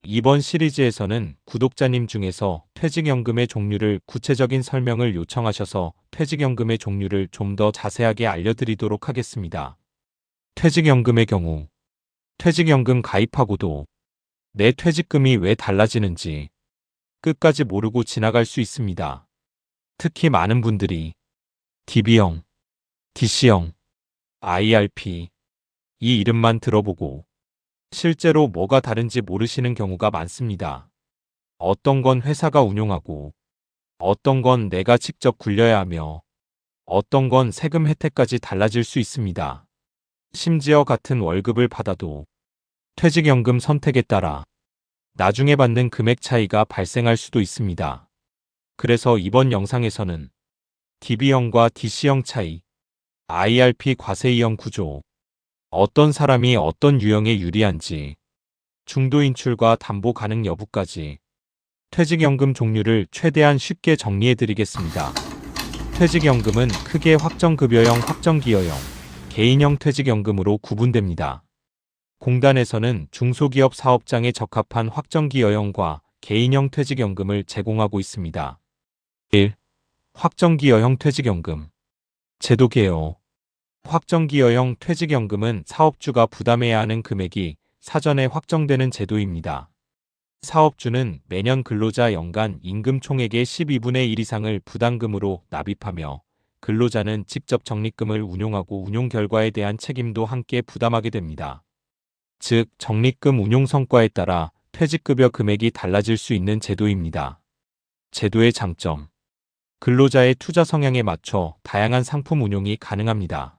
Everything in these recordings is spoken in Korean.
이번 시리즈에서는 구독자님 중에서 퇴직연금의 종류를 구체적인 설명을 요청하셔서 퇴직연금의 종류를 좀 더 자세하게 알려드리도록 하겠습니다. 퇴직연금의 경우 퇴직연금 가입하고도 내 퇴직금이 왜 달라지는지 끝까지 모르고 지나갈 수 있습니다. 특히 많은 분들이 DB형, DC형, IRP 이 이름만 들어보고 실제로 뭐가 다른지 모르시는 경우가 많습니다. 어떤 건 회사가 운용하고 어떤 건 내가 직접 굴려야 하며 어떤 건 세금 혜택까지 달라질 수 있습니다. 심지어 같은 월급을 받아도 퇴직연금 선택에 따라 나중에 받는 금액 차이가 발생할 수도 있습니다. 그래서 이번 영상에서는 DB형과 DC형 차이, IRP 과세이형 구조, 어떤 사람이 어떤 유형에 유리한지, 중도 인출과 담보 가능 여부까지 퇴직연금 종류를 최대한 쉽게 정리해드리겠습니다. 퇴직연금은 크게 확정급여형, 확정기여형, 개인형 퇴직연금으로 구분됩니다. 공단에서는 중소기업 사업장에 적합한 확정기여형과 개인형 퇴직연금을 제공하고 있습니다. 1. 확정기여형 퇴직연금 제도 개요. 확정기여형 퇴직연금은 사업주가 부담해야 하는 금액이 사전에 확정되는 제도입니다. 사업주는 매년 근로자 연간 임금 총액의 12분의 1 이상을 부담금으로 납입하며 근로자는 직접 적립금을 운용하고 운용 결과에 대한 책임도 함께 부담하게 됩니다. 즉, 적립금 운용 성과에 따라 퇴직급여 금액이 달라질 수 있는 제도입니다. 제도의 장점. 근로자의 투자 성향에 맞춰 다양한 상품 운용이 가능합니다.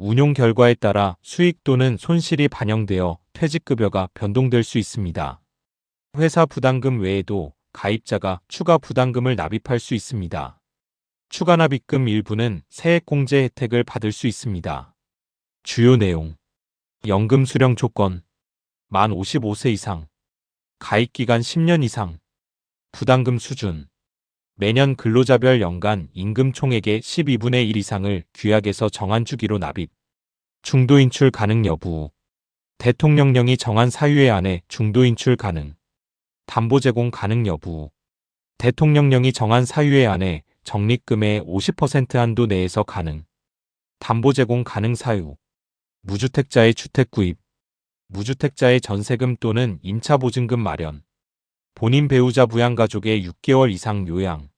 운용 결과에 따라 수익 또는 손실이 반영되어 퇴직급여가 변동될 수 있습니다. 회사 부담금 외에도 가입자가 추가 부담금을 납입할 수 있습니다. 추가 납입금 일부는 세액공제 혜택을 받을 수 있습니다. 주요 내용. 연금 수령 조건. 만 55세 이상. 가입기간 10년 이상. 부담금 수준. 매년 근로자별 연간 임금 총액의 12분의 1 이상을 규약에서 정한 주기로 납입. 중도 인출 가능 여부. 대통령령이 정한 사유에 한해 중도 인출 가능. 담보 제공 가능 여부. 대통령령이 정한 사유에 한해 적립금의 50% 한도 내에서 가능. 담보 제공 가능 사유. 무주택자의 주택 구입. 무주택자의 전세금 또는 임차 보증금 마련. 본인 배우자 부양가족의 6개월 이상 요양.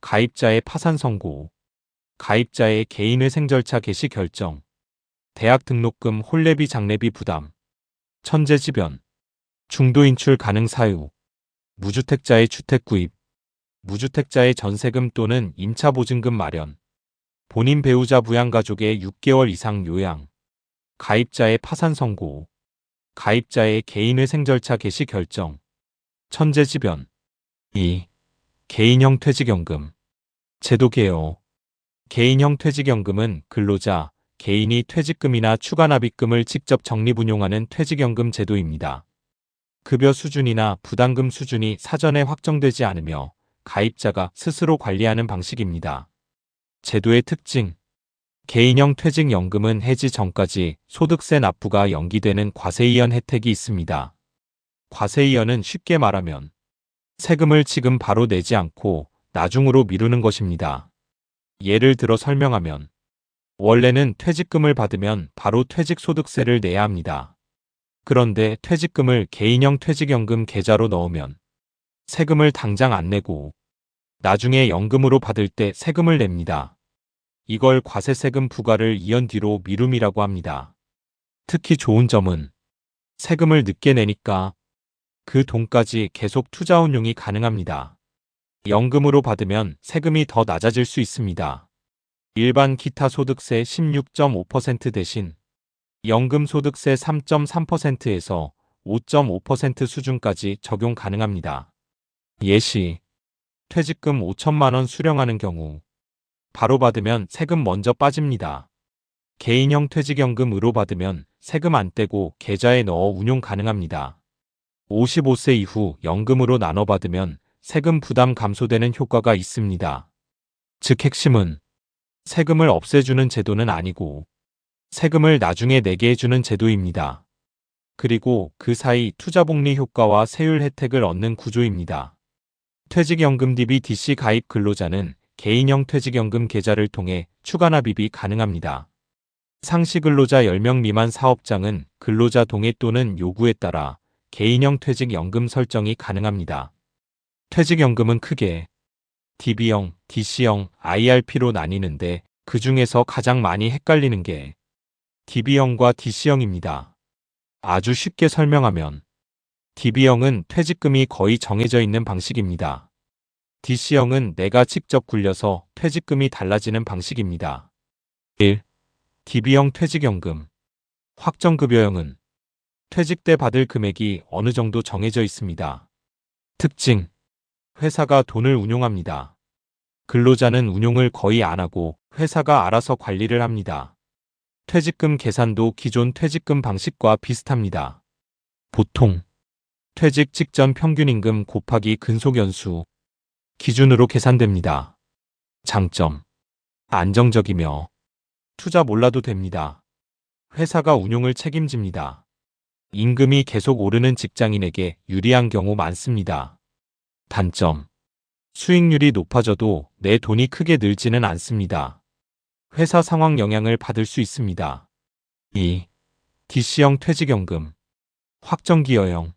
가입자의 파산 선고. 가입자의 개인회생 절차 개시 결정. 대학 등록금 홀례비 장례비 부담. 천재지변. 중도 인출 가능 사유. 무주택자의 주택 구입. 무주택자의 전세금 또는 임차 보증금 마련. 본인 배우자 부양가족의 6개월 이상 요양. 가입자의 파산 선고. 가입자의 개인회생 절차 개시 결정. 천재지변. 2. 개인형 퇴직연금 제도 개요. 개인형 퇴직연금은 근로자, 개인이 퇴직금이나 추가 납입금을 직접 적립운용하는 퇴직연금 제도입니다. 급여 수준이나 부담금 수준이 사전에 확정되지 않으며 가입자가 스스로 관리하는 방식입니다. 제도의 특징. 개인형 퇴직연금은 해지 전까지 소득세 납부가 연기되는 과세이연 혜택이 있습니다. 과세이연은 쉽게 말하면 세금을 지금 바로 내지 않고 나중으로 미루는 것입니다. 예를 들어 설명하면 원래는 퇴직금을 받으면 바로 퇴직소득세를 내야 합니다. 그런데 퇴직금을 개인형 퇴직연금 계좌로 넣으면 세금을 당장 안 내고 나중에 연금으로 받을 때 세금을 냅니다. 이걸 과세세금 부과를 이연 뒤로 미룸이라고 합니다. 특히 좋은 점은 세금을 늦게 내니까 그 돈까지 계속 투자 운용이 가능합니다. 연금으로 받으면 세금이 더 낮아질 수 있습니다. 일반 기타 소득세 16.5% 대신 연금 소득세 3.3%에서 5.5% 수준까지 적용 가능합니다. 예시. 퇴직금 5천만 원 수령하는 경우 바로 받으면 세금 먼저 빠집니다. 개인형 퇴직연금으로 받으면 세금 안 떼고 계좌에 넣어 운용 가능합니다. 55세 이후 연금으로 나눠 받으면 세금 부담 감소되는 효과가 있습니다. 즉 핵심은 세금을 없애주는 제도는 아니고 세금을 나중에 내게 해주는 제도입니다. 그리고 그 사이 투자복리 효과와 세율 혜택을 얻는 구조입니다. 퇴직연금 DB/DC 가입 근로자는 개인형 퇴직연금 계좌를 통해 추가 납입이 가능합니다. 상시 근로자 10명 미만 사업장은 근로자 동의 또는 요구에 따라 개인형 퇴직연금 설정이 가능합니다. 퇴직연금은 크게 DB형, DC형, IRP로 나뉘는데 그 중에서 가장 많이 헷갈리는 게 DB형과 DC형입니다. 아주 쉽게 설명하면 DB형은 퇴직금이 거의 정해져 있는 방식입니다. DC형은 내가 직접 굴려서 퇴직금이 달라지는 방식입니다. 1. DB형 퇴직연금. 확정급여형은 퇴직 때 받을 금액이 어느 정도 정해져 있습니다. 특징. 회사가 돈을 운용합니다. 근로자는 운용을 거의 안 하고 회사가 알아서 관리를 합니다. 퇴직금 계산도 기존 퇴직금 방식과 비슷합니다. 보통 퇴직 직전 평균임금 곱하기 근속연수 기준으로 계산됩니다. 장점. 안정적이며 투자 몰라도 됩니다. 회사가 운용을 책임집니다. 임금이 계속 오르는 직장인에게 유리한 경우 많습니다. 단점. 수익률이 높아져도 내 돈이 크게 늘지는 않습니다. 회사 상황 영향을 받을 수 있습니다. 2. DC형 퇴직연금. 확정기여형.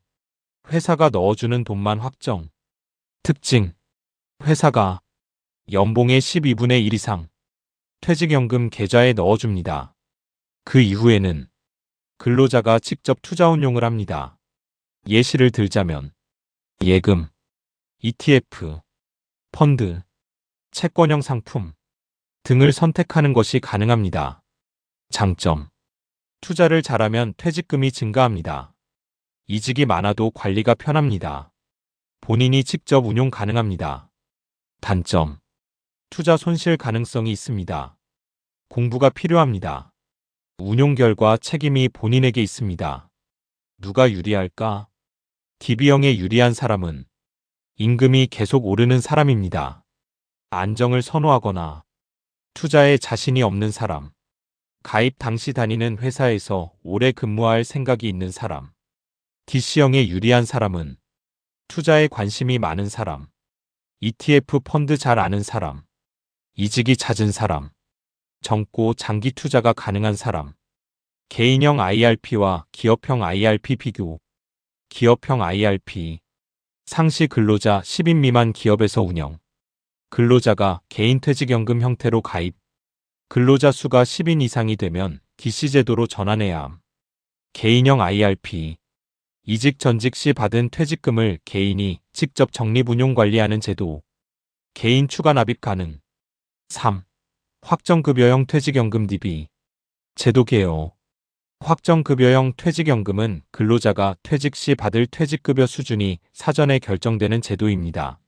회사가 넣어주는 돈만 확정. 특징. 회사가 연봉의 12분의 1 이상 퇴직연금 계좌에 넣어줍니다. 그 이후에는 근로자가 직접 투자 운용을 합니다. 예시를 들자면 예금, ETF, 펀드, 채권형 상품 등을 선택하는 것이 가능합니다. 장점. 투자를 잘하면 퇴직금이 증가합니다. 이직이 많아도 관리가 편합니다. 본인이 직접 운용 가능합니다. 단점. 투자 손실 가능성이 있습니다. 공부가 필요합니다. 운용 결과 책임이 본인에게 있습니다. 누가 유리할까? DB형에 유리한 사람은 임금이 계속 오르는 사람입니다. 안정을 선호하거나 투자에 자신이 없는 사람, 가입 당시 다니는 회사에서 오래 근무할 생각이 있는 사람, DC형에 유리한 사람은 투자에 관심이 많은 사람, ETF 펀드 잘 아는 사람, 이직이 잦은 사람, 젊고 장기 투자가 가능한 사람, 개인형 IRP와 기업형 IRP 비교, 기업형 IRP, 상시 근로자 10인 미만 기업에서 운영, 근로자가 개인퇴직연금 형태로 가입, 근로자 수가 10인 이상이 되면 DC 제도로 전환해야 함. 개인형 IRP, 이직 전직 시 받은 퇴직금을 개인이 직접 적립운용 관리하는 제도, 개인 추가 납입 가능. 3. 확정급여형 퇴직연금 DB, 제도 개요. 확정급여형 퇴직연금은 근로자가 퇴직 시 받을 퇴직급여 수준이 사전에 결정되는 제도입니다.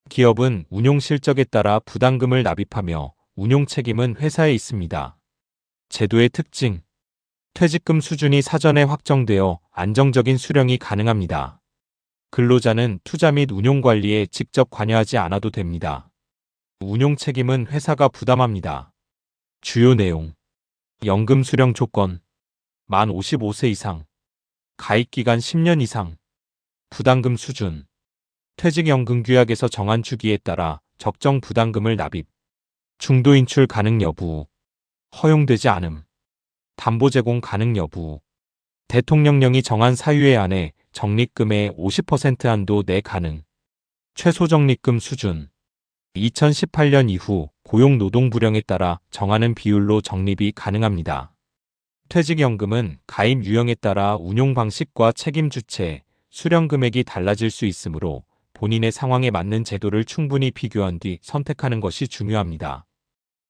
기업은 운용 실적에 따라 부담금을 납입하며 운용 책임은 회사에 있습니다. 제도의 특징. 퇴직금 수준이 사전에 확정되어 안정적인 수령이 가능합니다. 근로자는 투자 및 운용 관리에 직접 관여하지 않아도 됩니다. 운용 책임은 회사가 부담합니다. 주요 내용. 연금 수령 조건. 만 55세 이상. 가입기간 10년 이상. 부담금 수준. 퇴직연금 규약에서 정한 주기에 따라 적정 부담금을 납입. 중도 인출 가능 여부. 허용되지 않음. 담보 제공 가능 여부. 대통령령이 정한 사유에 한해 적립금의 50% 한도 내 가능. 최소 적립금 수준. 2018년 이후 고용노동부령에 따라 정하는 비율로 적립이 가능합니다. 퇴직연금은 가입 유형에 따라 운용 방식과 책임 주체, 수령 금액이 달라질 수 있으므로 본인의 상황에 맞는 제도를 충분히 비교한 뒤 선택하는 것이 중요합니다.